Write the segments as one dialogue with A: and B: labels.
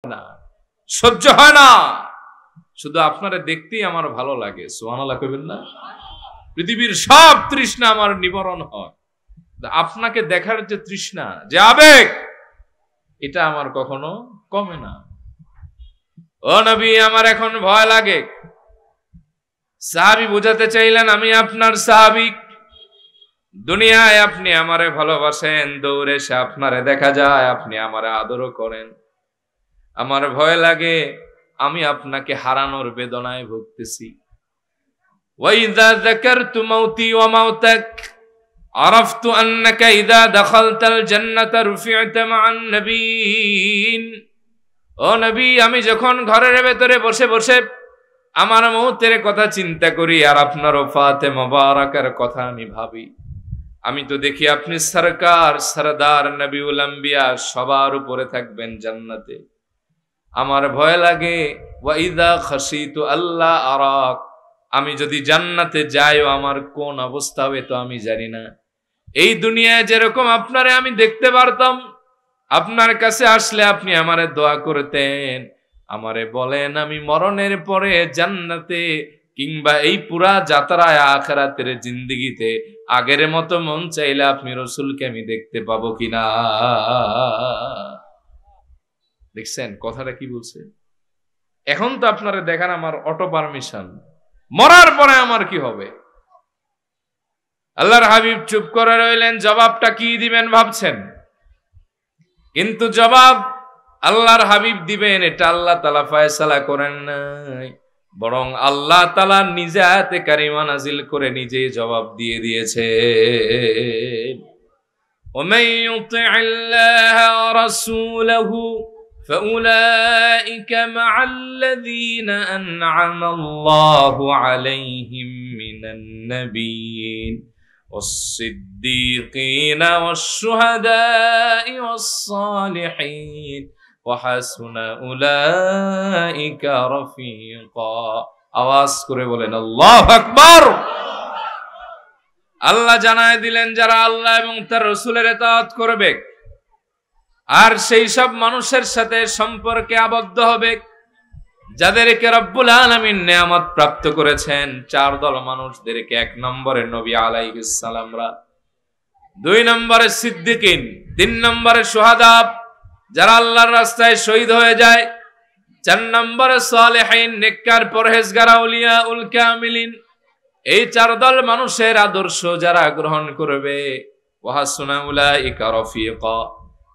A: না, সহ্য হয় না, শুধু আপনারা দেখতেই আমার ভালো লাগে। সুবহানাল্লাহ কইবেন না? পৃথিবীর সব তৃষ্ণা আমার নিবারণ হয়, আপনাকে দেখার যে তৃষ্ণা, যে আবেগ, এটা আমার কখনো কমে না। ও নবী, আমার এখন ভয় লাগে। সাহাবী বুঝাতে চাইলেন, আমি আপনার সাহাবী, দুনিয়ায় আপনি আমারে ভালোবাসেন, দৌড়ে এসে আপনারে দেখা যায়, আপনি আমারে আদরও করেন। আমার ভয় লাগে আমি আপনাকে হারানোর বেদনায় ভুগতেছি। ওয়াইযা যাকারতু মাউতি ওয়া মাউতাক আরাফতু আন্নাকা ইযা দাখালতাল জান্নাতা রুফি'তা মা'আন নবিয়্যিন। ও নবী, আমি যখন ঘরের ভেতরে বসে বসে আমার মওতের কথা চিন্তা করি আর আপনার ওফাতে মোবারকের কথা আমি ভাবি, আমি তো দেখি আপনি সরকার, সরদার, নবিউল আম্বিয়া সবার উপরে থাকবেন জান্নাতে। আমার ভয় লাগে ওয়াইদা খাশিতু আল্লাহ আরাক, আমি যদি জান্নাতে যাইও আমার কোন অবস্থা হবে তো আমি জানি না। এই দুনিয়ায় যেরকম আপনারে আমি দেখতে পারতাম, আপনার কাছে আসলে আপনি আমারে দোয়া করতেন, আমারে বলেন আমি মরণের পরে জান্নাতে কিংবা এই পুরা যাত্রায় আখিরাতের জিন্দেগিতে আগের মতো মন চাইলে আপনি রাসূলকে আমি দেখতে পাবো কিনা। দেখছেন কথাটা কি বলছে? এখন তো আপনারা দেখান আমার অটো পারমিশন, মরার পরে আমার কি হবে? আল্লাহর হাবিব চুপ করে রইলেন। জবাবটা কি দিবেন ভাবছেন, কিন্তু জবাব আল্লাহর হাবিব দিবেন এটা আল্লাহ তাআলা ফয়সালা করেন নাই, বরং আল্লাহ তাআলা নিজে আয়াতে কারিমা নাজিল করে নিজে জবাব দিয়ে দিয়েছে। ওমান ইউতি'আল্লাহা ওয়া রাসূলাহু فأولئك مع الذين أنعم الله عليهم من النبيين والصديقين والشهداء والصالحين وحسن أولئك رفيقا। আওয়াজ করে বলেন আল্লাহু আকবার। আল্লাহ জানায় দিলেন যারা আল্লাহ এবং তার রাসূলের ইতাআত করবে আর সেই সব মানুষের সাথে সম্পর্কে আবদ্ধ হবে যাদেরকে রব্বুল আলামিন নিয়ামত প্রাপ্ত করেছেন। চার দল মানুষদেরকে, এক নম্বরে নবী আলাইহিস সালামরা, দুই নম্বরে সিদ্দিকিন, তিন নম্বরে শুহাদা যারা আল্লাহর রাস্তায় শহীদ হয়ে যায়, চার নম্বরে সালেহিন নেককার পরহেজগার আউলিয়া উল কামিলিন। এই চার দল মানুষের আদর্শ যারা গ্রহণ করবে, ওয়াহাসুনা উলাইকা রফিকা,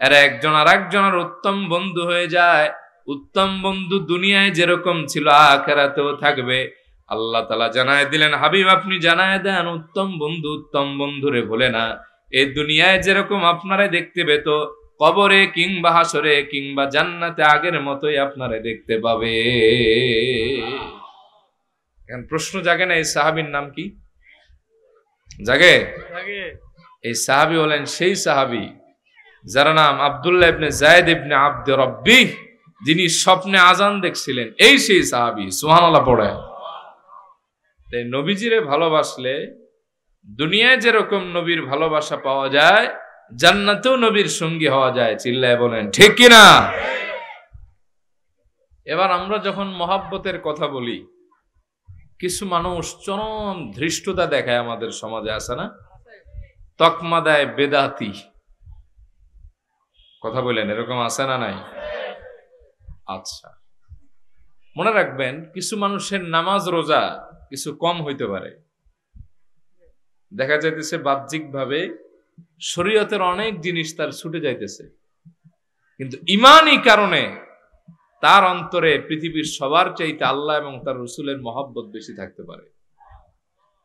A: এরা একজন আর একজনের উত্তম বন্ধু হয়ে যায়। উত্তম বন্ধু দুনিয়ায় যেরকম ছিল আখিরাতেও থাকবে। আল্লাহ তাআলা জানায় দিলেন, হাবিব আপনি জানায় দেন উত্তম বন্ধুরে ভুলে না। এই দুনিয়ায় যেরকম আপনারে দেখতে পেত, কবরে কিংবা হাসরে কিংবা জান্নাতে আগের মতোই আপনারে দেখতে পাবে। এখন প্রশ্ন জাগে না, এই সাহাবীর নাম কি? জাগে? এই সাহাবী হলেন সেই সাহাবী যার নাম আব্দুল্লাহ ইবনে যায়েদ ইবনে আব্দ রব্বি, যিনি স্বপ্নে আজান দেখছিলেন। এই সেই সাহাবী। সুবহানাল্লাহ পড়ে। তাই নবীজিরে ভালোবাসলে দুনিয়ায় যেরকম নবীর ভালোবাসা পাওয়া যায়, জান্নাতেও নবীর সঙ্গী হওয়া যায়। চিল্লায় বলেন ঠিক কিনা? এবার আমরা যখন মহাব্বতের কথা বলি, কিছু মানুষ চরম ধৃষ্টতা দেখায় আমাদের সমাজে, আছে না? তকমা দেয় বেদাতি। কথা বলেন, এরকম আছে না নাই? আচ্ছা, মনে রাখবেন কিছু মানুষের নামাজ রোজা কিছু কম হইতে পারে, দেখা যাইতেছে বাহ্যিক ভাবে শরীয়তের অনেক জিনিস তার ছুটে যাইতেছে, কিন্তু ইমানি কারণে তার অন্তরে পৃথিবীর সবার চাইতে আল্লাহ এবং তার রাসূলের মহব্বত বেশি থাকতে পারে।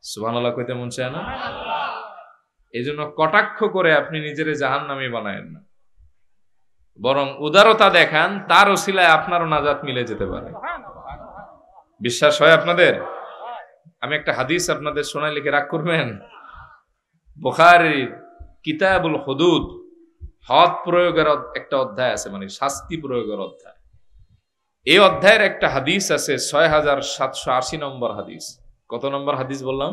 A: সুবহানাল্লাহ কইতে মন চায় না? এজন্য কটাক্ষ করে আপনি নিজেরে জাহান্নামী বানায়েন না, বরং উদারতা দেখান, তার ওসিলায় আপনারও নাজাত মিলে যেতে পারে। বিশ্বাস হয় আপনাদের? আমি একটা হাদিস আপনাদের শোনাই, লিখে রাগ করবেন। বুখারীর কিতাবুল হুদুদ, হদ প্রয়োগের একটা অধ্যায় আছে, মানে শাস্তি প্রয়োগের অধ্যায়। এই অধ্যায়ের একটা হাদিস আছে ৬৭৮০ নম্বর হাদিস। কত নম্বর হাদিস বললাম?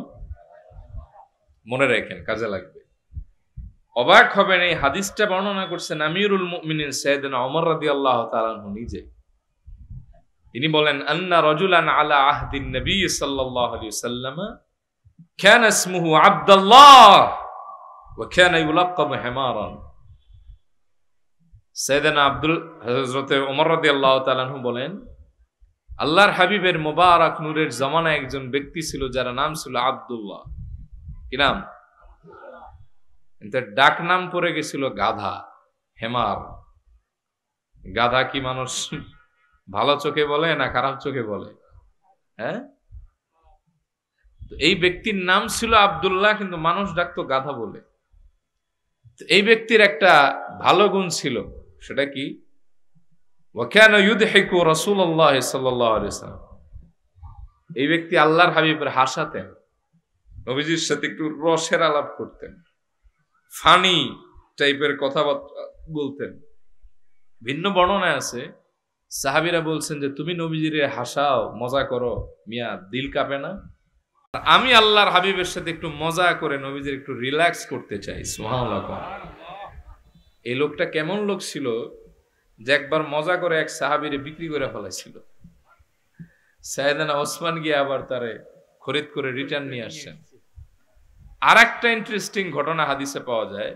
A: মনে রাখেন, কাজে লাগবে। অবাক হবেন, এই হাদিসটা বর্ণনা করছেন আমিরুল মুমিনিন সাইয়েদনা ওমর রাদিয়াল্লাহু তাআলা আনহু নিজে। তিনি বলেন, আন্না রাজুলান আলা আহদিন নবী সাল্লাল্লাহু আলাইহি ওয়াসাল্লাম কানা ইসমুহু আব্দুল্লাহ ওয়া কানা ইউলাক্কাবু হিমারান। সাইয়েদনা হযরত ওমর রাদিয়াল্লাহু তাআলা আনহু বলেন, আল্লাহর হাবিবের মোবারক নূরের জামানায় একজন ব্যক্তি ছিল যার নাম ছিল আব্দুল্লাহ। কি নাম? তার ডাক নাম পড়ে গেছিল গাধা, হেমার। গাধা কি মানুষ ভালো চোখে বলে না খারাপ চোখে বলে? হ্যাঁ, এই ব্যক্তির নাম ছিল আব্দুল্লাহ, কিন্তু মানুষ ডাকতো গাধা বলে। এই ব্যক্তির একটা ভালো গুণ ছিল, সেটা কি? ওয়াকানা ইউদহিকু রাসূলুল্লাহ সাল্লাল্লাহু আলাইহি ওয়াসাল্লাম। এই ব্যক্তি আল্লাহর হাবিবের হাসাতেন, নবীজির সাথে একটু রসের আলাপ করতেন, ফানি টাইপের কথাবার্তা বলতেন। ভিন্ন বর্ণনায় আছে, সাহাবীরা বলছেন যে তুমি নবীজিরে হাসাও, মজা করো, মিয়া দিল কাঁপে না? আমি আল্লাহর হাবিবের সাথে একটু মজা করে নবীজির একটু রিল্যাক্স করতে চাই। সুবহানাল্লাহ। এই লোকটা কেমন লোক ছিল যে একবার মজা করে এক সাহাবীরে বিক্রি করে ফেলাইছিল। সাইয়েদনা ওসমান গিয়ে আবার তারে খরিদ করে রিটার্ন নিয়ে আসছেন। আর একটা ইন্টারেস্টিং ঘটনা হাদিসে পাওয়া যায়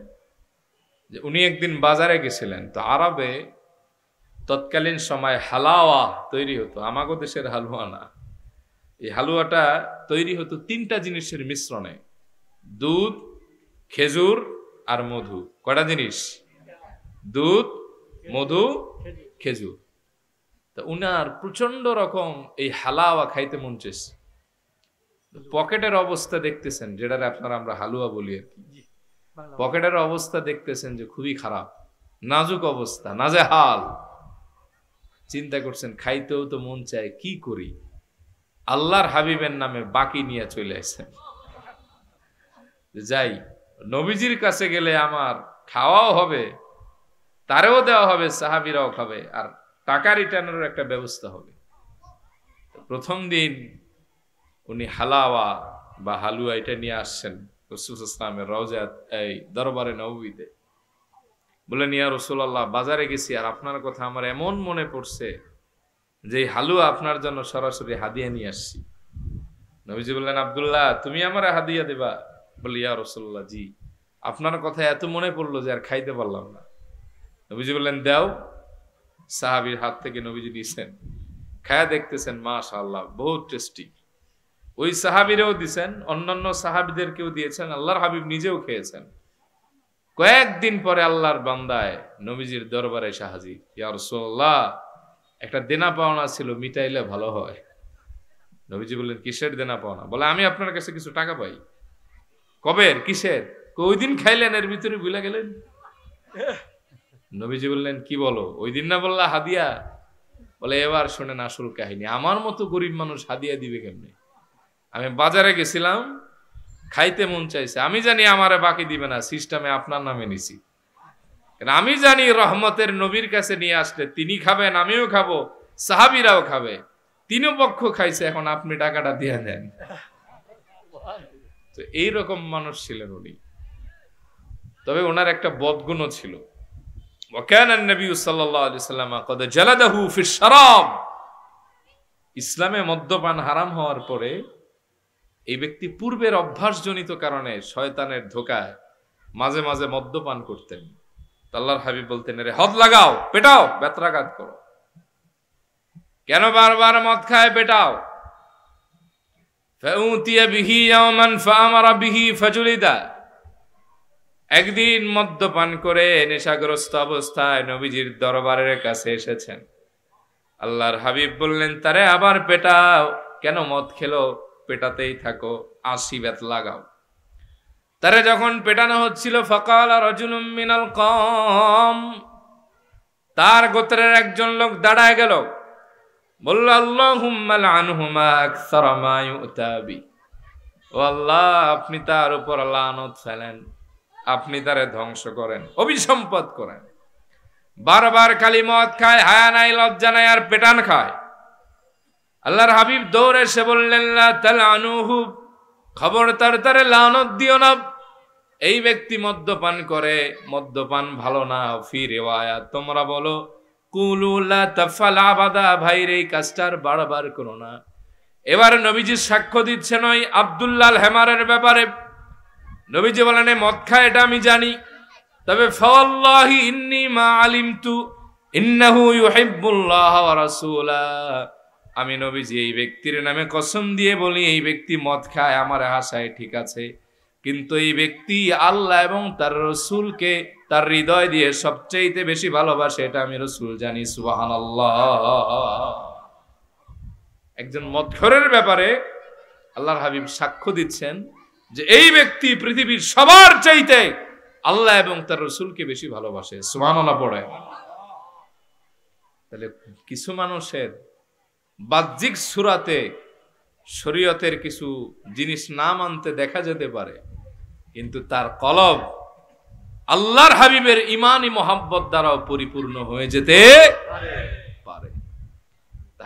A: যে উনি একদিন বাজারে গেছিলেন, তো আরবে তৎকালীন সময় হালাওয়া তৈরি হতো, আমাগো দেশের হালুয়া না। এই হালুয়াটা তৈরি হতো তিনটা জিনিসের মিশ্রণে, দুধ, খেজুর আর মধু। কয়টা জিনিস? দুধ, মধু, খেজুর। তা উনার প্রচন্ড রকম এই হালাওয়া খাইতে মন চেয়েছে। পকেটের অবস্থা দেখতেছেন, যেটা আপনারা আমরা হালুয়া বলি আর কি, পকেটের অবস্থা দেখতেছেন যে খুবই খারাপ, নাজুক অবস্থা, নাজেহাল। চিন্তা করছেন খাইতেও তো মন চায়, কি করি? আল্লাহর হাবিবের নামে বাকি নিয়ে চলে আসেন, যাই নবীজির কাছে গেলে আমার খাওয়াও হবে, তারেও দেওয়া হবে, সাহাবীরাও খাবে, আর টাকা রিটার্নের একটা ব্যবস্থা হবে। প্রথম দিন উনি হালাওয়া বা হালুয়া এটা নিয়ে আসছেন রাসূল সাল্লাল্লাহু আলাইহি ওয়াসাল্লামের রওজাত, এই দরবারে নববীতে। বলেন, ইয়া রাসূলুল্লাহ, বাজারে গেছি আর আপনার কথা আমার এমন মনে পড়ছে যে হালুয়া আপনার জন্য সরাসরি হাদিয়া নিয়ে আসছি। নবীজি বললেন, আব্দুল্লাহ তুমি আমার হাদিয়া দেবা? বলি, ইয়া রাসূলুল্লাহ, জি, আপনার কথা এত মনে পড়লো যে আর খাইতে পারলাম না। নবীজি বললেন, দাও। সাহাবীর হাত থেকে নবীজি দিয়েছেন, খায়া দেখতেছেন, মাশাআল্লাহ বহুত টেস্টি। ওই সাহাবীরেও দিয়েছেন, অন্যান্য সাহাবীদেরকেও দিয়েছেন, আল্লাহর হাবিব নিজেও খেয়েছেন। কয়েকদিন পরে আল্লাহর বান্দায় নবীজির দরবারে এসে হাজির, ইয়া রাসূলুল্লাহ, একটা দেনা পাওনা ছিল, মিটাইলে ভালো হয়। নবীজি বললেন, কিসের দেনা পাওনা? বলে, আমি আপনার কাছে কিছু টাকা পাই। কবের? কিসের? ওই দিন খাইলেন, এর ভিতরে ভুলে গেলেন। নবীজি বললেন, কি বলো? ওই দিন না বললা হাদিয়া? বলে, এবার শোনেন আসল কাহিনী। আমার মতো গরিব মানুষ হাদিয়া দিবে কেমনে? আমি বাজারে গেছিলাম, খাইতে মন চাইছে, আমি জানি আমারে বাকি দিবে না, সিস্টেমে আপনার নামে নিছি। আমি জানি রহমতের নবীর কাছে নিয়ে আসলে তিনি খাবেন, আমিও খাবো, সাহাবীরাও খাবে, তিনও পক্ষ খাইছে, এখন আপনি টাকাটা দিয়ে দেন। তো এইরকম মানুষ ছিলেন উনি। তবে ওনার একটা বদগুণও ছিল। ইসলামে মদ্যপান হারাম হওয়ার পরে এই ব্যক্তি পূর্বের অভ্যাসজনিত কারণে শয়তানের ধোকায় মাঝে মাঝে মদ্যপান করতেন। আল্লাহর হাবিব বলতেন, রে হদ লাগাও, পেটাও, বেত্রাঘাত করো। কেন বারবার মদ খায়? পেটাও। একদিন মদ্যপান করে নেশাগ্রস্ত অবস্থায় নবীজির দরবারের কাছে এসেছেন। আল্লাহর হাবিব বললেন, তারে আবার পেটাও। কেন? মদ খেলো, পেটাতেই থাকো, 80 বেত লাগাও। তারে যখন পেটানো হচ্ছিল, ফাকালা রাজুলুম মিনাল কওম, তার গোত্রের একজন লোক দাঁড়ায় গেল, বলল, আল্লাহুম্মা লানহুমা আকসারা মা ইউতা বি। ও আল্লাহ, আপনি তার উপর লানত ফেলেন, আপনি তারে ধ্বংস করেন, অভিসম্পদ করেন। বারবার খালি মদ খায়, হায়া নাই, লজ্জা নাই, আর পেটান খায়। আল্লাহর হাবিব দৌড়ে এসে বললেন, লা তালআনুহু, খবরদার তারে লানত দিও না। এই ব্যক্তি মদ্যপান করে, মদ্যপান ভালো না। ফি রিওয়ায়াত তোমরা বলো কুলু লা তাফআল আবাদা, ভাইরে এই কাজটার বারবার করো না। এবার নবীজি সাক্ষ্য দিচ্ছেন ওই আব্দুল্লাহ আল হেমারের ব্যাপারে। নবীজি বলেন মদ খায় এটা আমি জানি, তবে ফাওয়াল্লাহি ইন্নী মা আলিমতু ইন্নাহু ইউহিব্বুল্লাহ ওয়া রাসূলাহু, আমি নবীজি এই ব্যক্তির নামে কসম দিয়ে বলি এই ব্যক্তি মদ খায়, আমার হাসায় ঠিক আছে, কিন্তু এই ব্যক্তি আল্লাহ এবং তার রাসূলকে তার হৃদয় দিয়ে সবচেয়ে বেশি ভালোবাসে, এটা আমি রাসূল জানি। সুবহানাল্লাহ। একজন মদখোরের ব্যাপারে আল্লাহর হাবিব সাক্ষ্য দিচ্ছেন যে এই ব্যক্তি পৃথিবীর সবার চাইতে আল্লাহ এবং তার রাসূলকে বেশি ভালোবাসে। সুবহানাল্লাহ পড়ে। তাহলে কিছু মানুষের বাহ্যিক সূরাতে শরীয়তের কিছু জিনিস না মানতে দেখা যেতে পারে, কিন্তু তার কলব আল্লাহর হাবিবের ঈমানি মহব্বত দ্বারাও পরিপূর্ণ হয়ে যেতে পারে।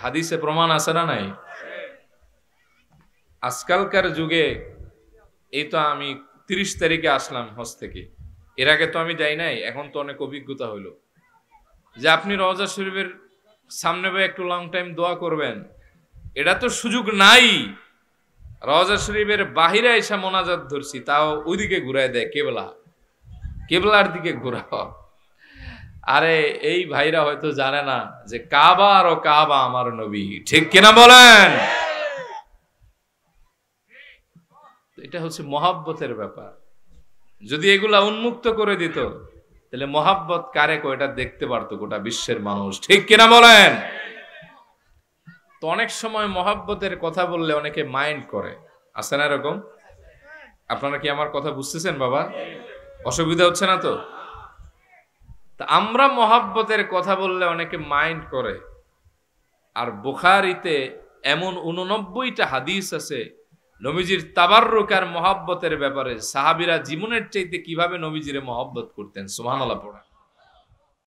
A: হাদিসে প্রমাণ আছে না নাই? আজকালকার যুগে এই তো আমি 30 তারিখে আসলাম হজ থেকে, এর আগে তো আমি যাই নাই, এখন তো অনেক অভিজ্ঞতা হইলো যে আপনি রওজা শরীফের সামনে বসে একটু লং টাইম দোয়া করবেন, এটা তো সুযোগ নাই। রওজা শরীফের বাহিরে এসে মোনাজাত ধরছি, তাও ওইদিকে ঘুরায় দেয়, কেবলার দিকে ঘুরাও। আরে এই ভাইরা হয়তো জানে না যে কাবা আর কাবা আমার নবী, ঠিক কিনা বলেন? এটা হচ্ছে মহাব্বতের ব্যাপার। যদি এগুলা উন্মুক্ত করে দিত তাহলে মহাব্বত কারে কয়টা দেখতে পারতো গোটা বিশ্বের মানুষ, ঠিক কিনা বলেন? তো অনেক সময় মহাব্বতের কথা বললে অনেকে মাইন্ড করে, আছে না এরকম? আপনারা কি আমার কথা বুঝতেছেন বাবা? অসুবিধা হচ্ছে না তো? আমরা মহাব্বতের কথা বললে অনেকে মাইন্ড করে। আর বুখারীতে এমন 89টা হাদিস আছে নবীজির তাবাররুক আর মহাব্বতের ব্যাপারে, সাহাবীরা জীবনের চাইতে কিভাবে নবীজিরে মহব্বত করতেন। সুবহানাল্লাহ পড়া।